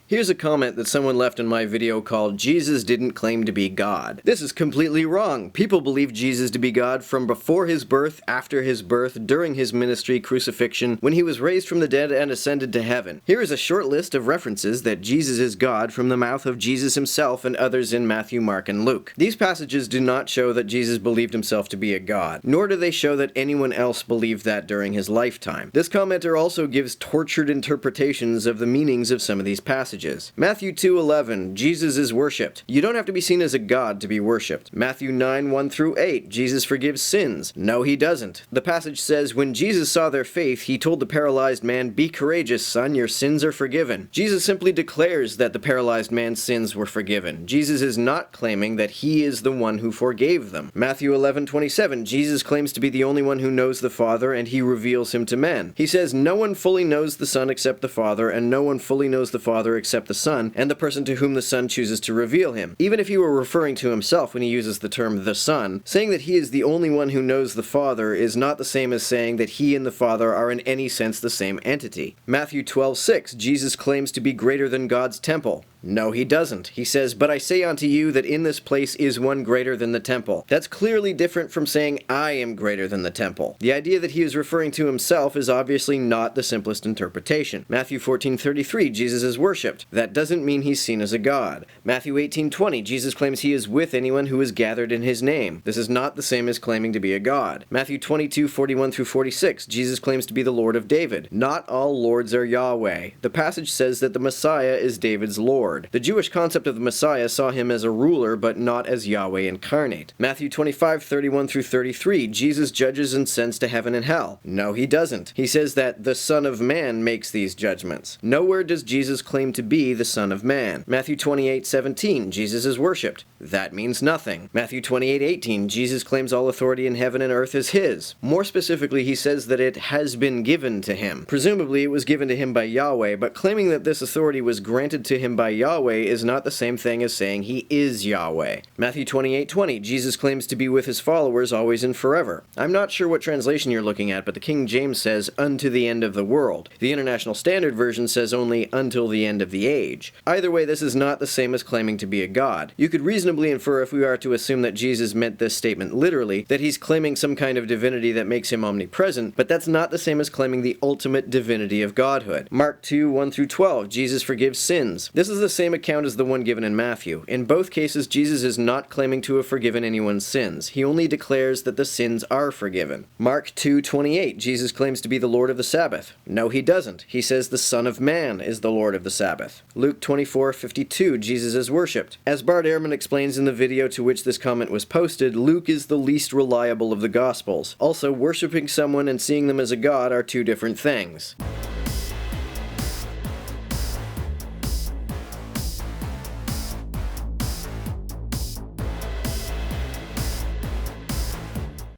Here's a comment that someone left in my video called "Jesus didn't claim to be God." This is completely wrong. People believe Jesus to be God from before his birth, after his birth, during his ministry, crucifixion, when he was raised from the dead and ascended to heaven. Here is a short list of references that Jesus is God from the mouth of Jesus himself and others in Matthew, Mark, and Luke. These passages do not show that Jesus believed himself to be a God, nor do they show that anyone else believed that during his lifetime. This commenter also gives tortured interpretations of the meanings of some of these passages. Matthew 2:11, Jesus is worshipped. You don't have to be seen as a god to be worshipped. Matthew 9:1-8, Jesus forgives sins. No, he doesn't. The passage says, when Jesus saw their faith, he told the paralyzed man, "Be courageous, son, your sins are forgiven." Jesus simply declares that the paralyzed man's sins were forgiven. Jesus is not claiming that he is the one who forgave them. Matthew 11:27, Jesus claims to be the only one who knows the Father, and he reveals him to men. He says, no one fully knows the Son except the Father, and no one fully knows the Father except the Son, and the person to whom the Son chooses to reveal him. Even if he were referring to himself when he uses the term the Son, saying that he is the only one who knows the Father is not the same as saying that he and the Father are in any sense the same entity. Matthew 12:6, Jesus claims to be greater than God's temple. No, he doesn't. He says, but I say unto you that in this place is one greater than the temple. That's clearly different from saying, I am greater than the temple. The idea that he is referring to himself is obviously not the simplest interpretation. Matthew 14:33, Jesus is worshipped. That doesn't mean he's seen as a god. Matthew 18:20, Jesus claims he is with anyone who is gathered in his name. This is not the same as claiming to be a god. Matthew 22:41-46, Jesus claims to be the Lord of David. Not all lords are Yahweh. The passage says that the Messiah is David's Lord. The Jewish concept of the Messiah saw him as a ruler, but not as Yahweh incarnate. Matthew 25:31-33, Jesus judges and sends to heaven and hell. No, he doesn't. He says that the Son of Man makes these judgments. Nowhere does Jesus claim to be the Son of Man. Matthew 28:17, Jesus is worshipped. That means nothing. Matthew 28:18, Jesus claims all authority in heaven and earth is his. More specifically, he says that it has been given to him. Presumably, it was given to him by Yahweh, but claiming that this authority was granted to him by Yahweh is not the same thing as saying he is Yahweh. Matthew 28:20, Jesus claims to be with his followers always and forever. I'm not sure what translation you're looking at, but the King James says, unto the end of the world. The International Standard Version says only, until the end of the age. Either way, this is not the same as claiming to be a god. You could reasonably infer, if we are to assume that Jesus meant this statement literally, that he's claiming some kind of divinity that makes him omnipresent, but that's not the same as claiming the ultimate divinity of godhood. Mark 2:1-12, Jesus forgives sins. This is the same account as the one given in Matthew. In both cases, Jesus is not claiming to have forgiven anyone's sins. He only declares that the sins are forgiven. Mark 2:28, Jesus claims to be the Lord of the Sabbath. No, he doesn't. He says the Son of Man is the Lord of the Sabbath. Luke 24:52, Jesus is worshipped. As Bart Ehrman explains in the video to which this comment was posted, Luke is the least reliable of the Gospels. Also, worshiping someone and seeing them as a god are two different things.